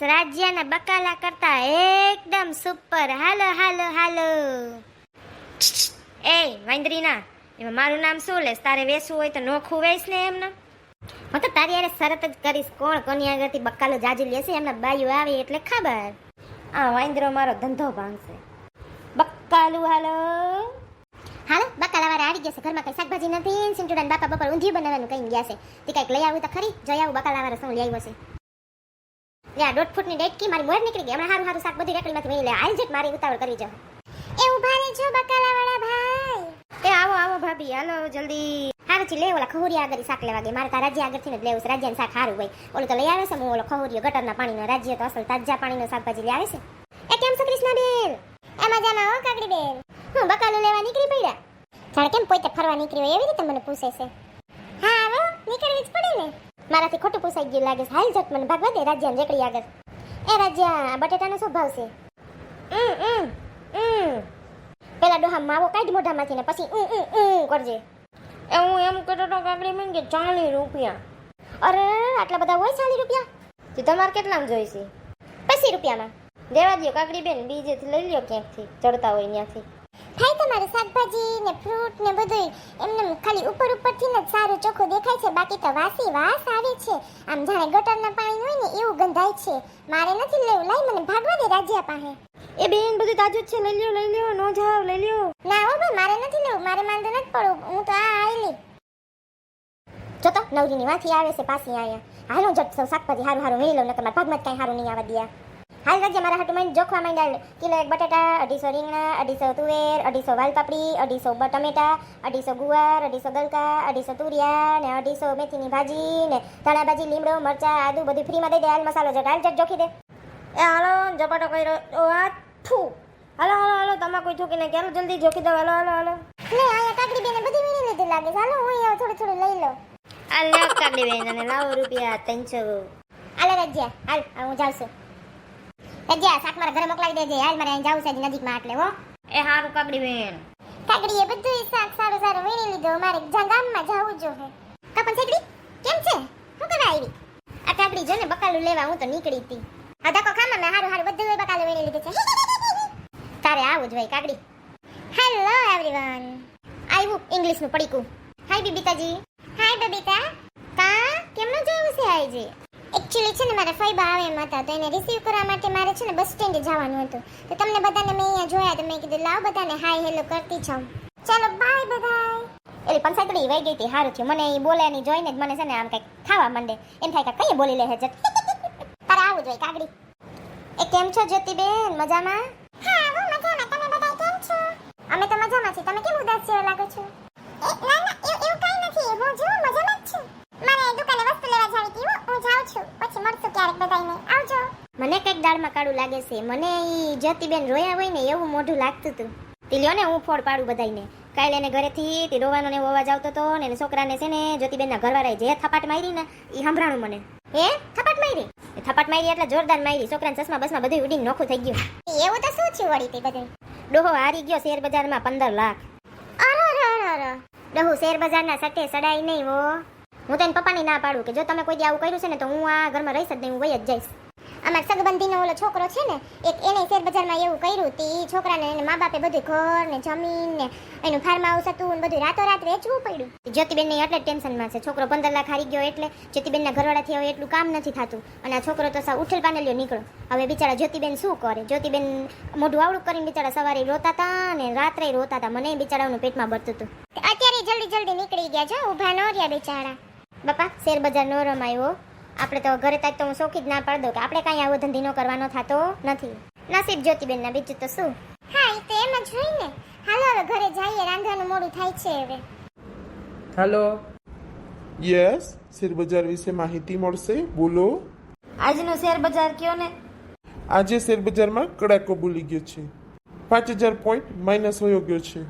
રાજ્યના બકાલા કરતા એકદમ સુપર. હાલો હાલો હાલો. એ વાંદરીના, એમાં મારું નામ શું લેસ? તારે વેસવું હોય તો નોખું વેસ ને એમને. હું તો તારી યારે શરત જ કરીશ, કોણ કોની આગળથી બકાલો જાજુ લેશે એમના બાયું આવે એટલે ખબર. આ વાંદરો મારો ધંધો ભાંગશે. બકાલું હાલો હાલો. બકાલા વાળા આવી ગયા છે. ઘરમાં કઈ શાકભાજી નથી. સિંટુડાના બાપા બપોર ઊંધિયું બનાવવાનું કઈ ગયા છે. તે કઈક લઈ આવું તો ખરી. જઈ આવું બકાલા વાળા શું લઈ આવ્યો છે. યા 1.5 ફૂટની ડેટકી મારી મોર નીકળી ગઈ. હમણાં હારું હારું શાક બધી રેકડીમાંથી વહી લે. હાલ જેટ મારી ઉતાવળ કરી જાવ. એ ઉભા રહેજો બકાલા વાળા ભાઈ. એ આવો આવો ભાભી, હાલો જલ્દી. હારથી લે ઓલા ખહુરિયા આગળ શાક લેવા ગઈ. મારે તા રાજ્ય આગળથી જ લેવું છે. રાજ્યનું શાક સારું હોય. ઓલું તો લઈ આવે છે હું ઓલો ખહુરિયો ગટરના પાણીનો. રાજ્ય તો અસલ તાજા પાણીનો શાકભાજી લઈ આવે છે. એ કેમ છો કૃષ્ણાબેન? એ મજામાં હો કાકડી બેન. હું બકાલું લેવા નીકળી પડ્યા. જાણે કેમ પોતે ફરવા નીકળી હોય એવી રીતે મને પૂછે છે. હા આવો, નીકળવી જ પડે ને. મારાથી ખોટું પૂછાઈ ગયું લાગે છે. હાલ જટ મને ભાગવા દે રાજ્યા રેકડી આગળ. એ રાજ્યા, બટેટાનો શું ભાવ છે? પેલા ડોહા માવો કાઢ મોઢામાંથી ને પછી કરજે. એ હું એમ કહેતો તો કાકડી બેન કે 40 રૂપિયા. અરે આટલા બધા હોય 40 રૂપિયા? તો તમારે કેટલામાં જોઈશે? 80 રૂપિયામાં દેવા દો કાકડી બેન. બીજેથી લઈ લ્યો ક્યાંકથી ચડતા હોય ત્યાંથી. થાય તમારે શાકભાજી ને ફ્રૂટ ને બધું એમને ખાલી ઉપર ઉપરથી જ સારું ચોખ્ખું દેખાય છે. બાકી તો વાસી વાસ આવે છે. આમ જાણે ગટરના પાણી હોય ને એવું ગંધાય છે. મારે નથી લેવું. લાઈ મને ભાગવા દે રાજ્યા પાસે. એ બેન બધું તાજું જ છે. લઈ લ્યો નો જાવ લઈ લ્યો. ના હો ભાઈ મારે નથી લેવું. મારે માંદો નથી પડવું. હું તો આ આઈલી જો તો નવરીની વાથી આવે છે પાછી આયા. હાલો જટ શાકભાજી હારું હારું મેળી લો ને તમારા ભાગમાં કઈ હારું નહીં આવવા દિયા. હાલ રાજ્ય મારા હાટુ માં જોખવા માંડ્યા. કિલો એક બટાટા, 250 રીંગણા, 250 તુવેર, 250 વાલપાપડી, 250 ટમેટા, 250 ગુવાર, 250 ગલકા, 250 તુરિયા ને 250 મેથીની ભાજી ને ધાણા ભાજી, લીમડો, મરચા, આદુ બધું ફ્રીમાં દઈ દે. હાલ મસાલો જટ હાલ જટ જોખી દે. એ હાલો ઝપાટો કર્યો. આ થુ હાલો હાલો હાલો. તમાકુ થૂકીને ચાલો જલ્દી જોખી દો. હાલો હાલો હાલો. લે આયા કાકડી બેને બધી વીણી લીધી લાગે છે. હાલો હું થોડું થોડું લઈ લો. આ લે કાકડી બેન અને લાવો રૂપિયા 300. હાલો રાજ્યા હાલ હું જાઉં છું. રાજ્યા શાક મારા ઘરે મોકલાવી દેજે. હાલ મારે અહીં જાવું છે નજીકમાં એટલે હો. એ હારું કાકડી બેન. કાકડીએ બધું શાક સારું સારું વીણી લીધું. મારે ગામમાં જાવું જો હે. કાપન સેકડી કેમ છે? શું કરવા આવી? આ કાકડી જો ને બકાલું લેવા હું તો નીકળી હતી. આ ધક્કો ખામાં મેં હારું હારું બધું બકાલું વીણી લીધું છે. તારે આવું જ હોય કાકડી. Hello everyone. આવ્યું ઇંગ્લિશનું પડીકું. હાય બીબીતાજી. હાય બબીતા. કા કેમનું જવું છે આજે? એક્ચ્યુઅલી છે ને મારા ફઈબા આવે એમ હતા તો એને રિસીવ કરવા માટે મારે છે ને બસ સ્ટેન્ડે જવાનું હતું. તો તમને બધાને મેં અહીંયા જોયા તો મેં કીધું લાવ બધાને હાય હેલો કરતી જાઉં. ચાલો બાય બધાય. એલી પંસાકડી વહી ગઈ હતી. સારું થયું મને એ બોલે ની જોઈને જ મને છે ને આમ કંઈક ખાવા માંડે. એમ થાય કે કઈ બોલી લે હે જટ. તારે આવું જોઈએ કાકડી. એ કેમ છો જ્યોતિબેન? મજામાં? હા હું મજામાં. તમે બધા કેમ છો? અમે તો મજામાં છીએ. તમે કેમ ઉદાસ જેવા લાગો છો? ના ના એવું કઈ નથી. હું જો મજામાં જ છું. મારે દુકાને વસ્તુ લેવા જાવી હતી. હું જાઉં છું. પછી મળશું ક્યારેક બધાને. આવજો. મને કંઈક દાળમાં કાળું લાગે છે. મને ઈ જ્યોતિબેન રોયા હોય ને એવું મોઢું લાગતું હતું. તી લ્યો ને હું ફોડ પાડું બધાને. કાલે એને ઘરેથી તે રોવાનો ને એવો અવાજ આવતો હતો ને છોકરાને છે ને જ્યોતિબેનના ઘરવાળાએ જે થપાટ મારી ને ઈ સંભળાણું મને. હે થપાટ મારી? થપાટ મારી એટલે જોરદાર મારી. છોકરાને ચશ્મા બસમાં બધું ઉડીને નોખું થઈ ગયું. એવું તો શું થયું વળી તે બધું? ડોહો હારી ગયો શેર બજારમાં 15 લાખ. અરે ડોહો શેર બજારના સટે સડાઈ નહીં હો. હું તો એને પપ્પાને ના પાડું કે જો તમે કોઈ દી આવું કર્યું છે ને તો હું આ ઘરમાં રહીશ જ નહીં. હું વહી જ જઈશ. અમાર સગબંધીનો ઓલો છોકરો છે ને એક એને શેર બજારમાં એવું કર્યું તે છોકરાને એને મા બાપે બધું ઘર ને જમીન ને એનું ફાર્મ હાઉસ હતું ને બધું રાતોરાત વેચવું પડ્યું. જ્યોતિબેન ને એટલે ટેન્શનમાં છે. છોકરો 15 લાખ હારી ગયો એટલે જ્યોતિબેનના ઘરવાળાથી હવે એટલું કામ નથી થતું અને આ છોકરો તો સાવ ઉઠેલ પાનેલ્યો નીકળો. હવે બિચારા જ્યોતિબેન શું કરે? જ્યોતિબેન મોઢું આવડું કરીને બિચારા સવારે રોતા હતા ને રાત્રે રોતા હતા. મને બિચારાનું પેટમાં બળતું હતું. અત્યારે જલ્દી નીકળી ગયા છો. ઊભા ન રહ્યા બિચારા. બાપા શેર બજાર નો રમાયો. આપણે તો ઘરે તાજ તો હું શોખી જ ના પાડ દઉં કે આપણે કાંઈ આવો ધંધી નો કરવાનો થતો નથી. નસીબ જ્યોતિબેન ના બીજું તો શું. હા એ તો એમ જ હોય ને. હાલો હવે ઘરે જઈએ. રાંધવાનું મોડું થાય છે હવે. હેલો. યસ શેર બજાર વિશે માહિતી મળશે. બોલો. આજનો શેર બજાર કયો ને. આજે શેર બજારમાં કડાકો બોલી ગયો છે. 5000 પોઈન્ટ માઇનસ હોયો ગયો છે.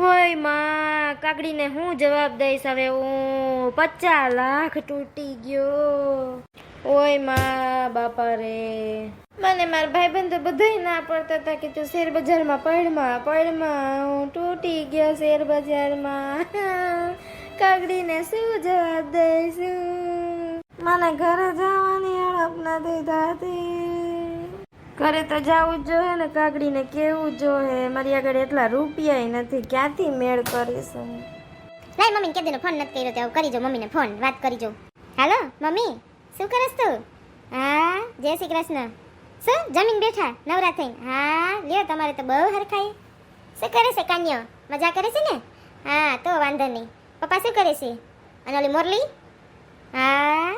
હોય માં કાકડીને હું જવાબ દઈશ હવે? હું 50 લાખ તૂટી ગયો. ઓય માં બાપા રે. મને મારા ભાઈબંધો બધાય ના પડતા હતા કે તું શેર બજારમાં પડમાં હું તૂટી ગયો શેર બજારમાં. કાકડીને શું જવાબ દઈશું? મને ઘરે જવાની ઠંડક નથી થતી. ઘરે તો જવું જ જોઈએ ને, કાગડીને કેવું જોઈએ. મારી આગળ એટલા રૂપિયા નથી, ક્યાંથી મેળ કરીશું? લાય મમ્મીને કે દેનો ફોન નથી કર્યો તો કરી જો મમ્મીને ફોન વાત કરી જો. હાલો મમ્મી, શું કરસ તું? હા જય શ્રી કૃષ્ણ. શું જમીન બેઠા નવરા થઈને? હા લ્યો તમારે તો બહુ હરખાય. શું કરે છે કાન્યો? મજા કરે છે ને? હા તો વાંધો નહીં. પપ્પા શું કરે છે? અને ઓલી મોરલી? હા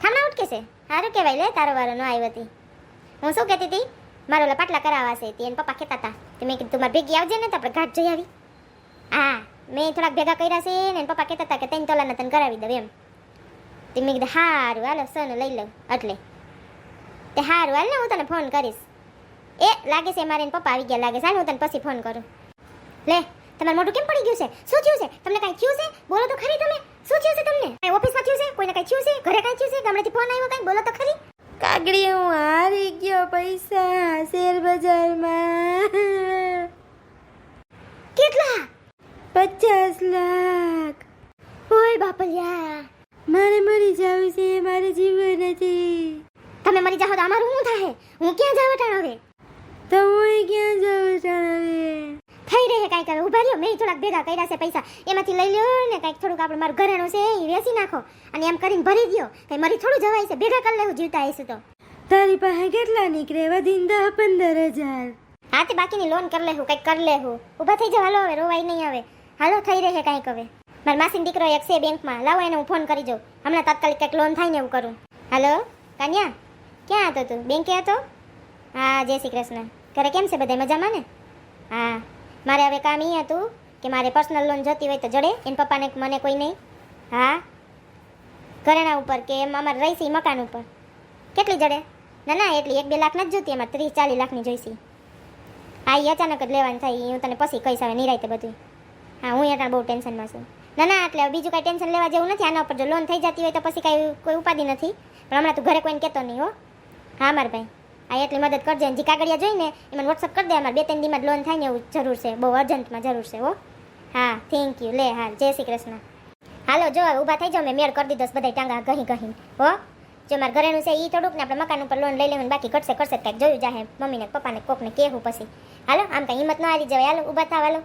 થામણા ઉઠકે છે. સારું કહેવાય, લે તારો વારો ન આવ્યો હતી. હું શું કહેતી હતી, મારો ઓલા પાટલા કરાવવા છે તે એને પપ્પા કહેતા હતા કે મેં કીધું તું મારે ભેગી આવજે ને તો આપણે ઘાટ જઈ આવી. હા મેં થોડાક ભેગા કર્યા છે ને પપ્પા કહેતા હતા કે 3 તોલાના તને કરાવી દઉં એમ. તે મેં કીધું સારું હાલો સોનું લઈ લઉં. એટલે તે સારું હાલ ને હું તને ફોન કરીશ. એ લાગે છે મારે પપ્પા આવી ગયા લાગે છે. હાલ હું તને પછી ફોન કરું. લે તમારું મોઢું કેમ પડી ગયું છે? શું થયું છે તમને? કાંઈ થયું છે? બોલો તો ખરી તમે. શું થયું છે તમને? કાંઈ ઓફિસમાં થયું છે? કોઈને કાંઈ થયું છે? ઘરે કાંઈ થયું છે? ગામડેથી ફોન આવ્યો કાંઈ? બોલો તો ખરી. કાગડી હું હારી ગયો પૈસા શેર બજારમાં. કેટલા? 50 લાખ. ઓય બાપલિયા, મારે મરી જવું છે, મારે જીવન નથી. તમે મરી જાઓ તો અમારું શું થાય? હું ક્યાં જાવ ટાણ હવે? તો હું ક્યાં જાઉં હવે? થઈ રહે કાંઈક હવે. ઉભા રહ્યો, મેં થોડાક ભેગા કર્યા છે પૈસા, એમાંથી લઈ લ્યો ને કાંઈક થોડુંક આપણે મારું ઘરેણું છે એ વેચી નાખો અને એમ કરીને ભરી દો. કંઈ મરી થોડું જવાય છે, ભેગા કરી લેવું જીવતા આવીશું તો. તારી પાસે કેટલા નીકળે? વધીને 10-15 હજાર. હા તે બાકીની લોન કરી લેવું, કંઈક કરી લેવું. ઊભા થઈ જાવ, હાલો હવે રોવાય નહીં હવે. હાલો થઈ રહે કાંઈક હવે. મારા માસીનો દીકરો એક છે બેંકમાં, લાવો એને હું ફોન કરી જાઉં. હમણાં તાત્કાલિક કંઈક લોન થાય ને એવું કરું. હાલો કાન્યા, ક્યાં હતો તું? બેંકે હતો? હા જય શ્રી કૃષ્ણ. ઘરે કેમ છે બધા મજામાં ને? હા મારે હવે કામ એ હતું કે મારે પર્સનલ લોન જોતી હોય તો જડે એને પપ્પાને મને કોઈ નહીં. હા ઘરેણા ઉપર કે એમ અમારે રહીશી મકાન ઉપર. કેટલી જડે? ના ના એટલી 1-2 લાખ નથી જોતી, એમાં 30-40 લાખની જોઈશી. હા એ અચાનક જ લેવાનું થાય, હું તને પછી કહીશ હવે નિરાયતે બધું. હા હું ત્યાં બહુ ટેન્શનમાં છું. ના ના એટલે બીજું કાંઈ ટેન્શન લેવા જેવું નથી. આના ઉપર જો લોન થઈ જતી હોય તો પછી કાંઈ કોઈ ઉપાધિ નથી. પણ હમણાં તું ઘરે કોઈને કહેતો નહીં હો. હા મારા ભાઈ, આ એટલી મદદ કરજે. જે કાગળિયા જોઈને એમાં વોટ્સઅપ કરી દે. અમારે 2-3 દીમાં લોન થાય ને એવું જરૂર છે, બહુ અર્જન્ટમાં જરૂર છે હો. હા થેન્ક યુ. લે હા જય શ્રી કૃષ્ણ. હાલો જો ઊભા થઈ જાઓ, મેં મેળ કરી દીધો બધા ટાંગા કહી કહીને હો. જો મારે ઘરેનું છે એ થોડુંક ને આપણે મકાન ઉપર લોન લઈ લેવાનું, બાકી કરશે કાંઈક જોયું જાહે મમ્મીને પપ્પાને કોકને કહેવું પછી. હાલો આમ કાંઈ હિંમત ન હારી જવાય. હાલો ઊભા થાવ હાલો.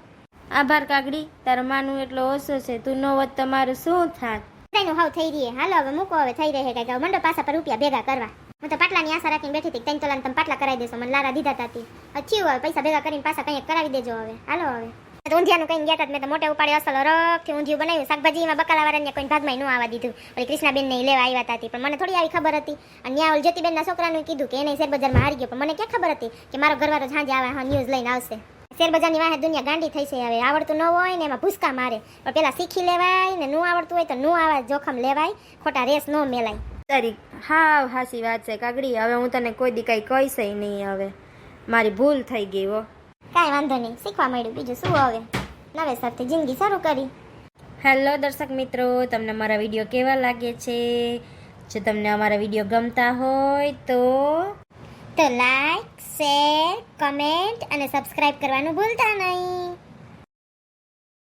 આભાર કાગડી, તારો માનું એટલો ઓછો છે. તું ન હોત તમારું શું થાત? બધાયનું હાવ થઈ રહી. હાલો હવે મૂકો, હવે થઈ રહે કાંઈક. હવે મંડો પાછા પર રૂપિયા ભેગા કરવા. હું તો પાટલાની આશા રાખીને બેઠી હતી 3 તોલાને તમે પાટલા કરાવી દેશો, મને લારા દીધા હતા. અચ્છી હવે પૈસા ભેગા કરીને પાછા કંઈક કરાવી દેજો હવે. હાલો હવે ઊંધિયાનું કંઈ ગયા હતા મેં તો મોટે ઉપાડે અસલ રખથી ઊંધિયું બનાવ્યું. શાકભાજીમાં બકાલાવાળાને કોઈ ભાગમાં ન આવવા દીધું. ઓલી કૃષ્ણાબેનને લેવા આવ્યા હતા પણ મને થોડી આવી ખબર હતી. અને ત્યાં ઓલી જ્યોતિબેનના છોકરાનું કીધું કે એને શેરબજારમાં હારી ગયો, પણ મને ક્યાં ખબર હતી કે મારો ઘરવાળો સાંજે આવે હા ન્યૂઝ લઈને આવશે. શેરબજારની વાહે દુનિયા ગાંડી થઈ છે હવે. આવડતું ન હોય ને એમાં ભૂસકા મારે, પણ પેલા શીખી લેવાય ને ન આવડતું હોય તો ન આવા જોખમ લેવાય, ખોટા રેસ ન મેલાય. તારી હાવ હાસી વાત છે કાગડી. હવે હું તને કોઈ દી કાંઈ કહીશ નહીં. હવે મારી ભૂલ થઈ ગઈ હો. કાંઈ વાંધો નહીં, શીખવા મળ્યું, બીજું શું હવે. નવેસરથી જિંદગી શરૂ કરી. હેલો દર્શક મિત્રો, તમને અમારા વિડીયો કેવા લાગે છે? જો તમને અમારા વિડીયો ગમતા હોય તો લાઈક, શેર, કમેન્ટ અને સબસ્ક્રાઇબ કરવાનું ભૂલતા નહીં.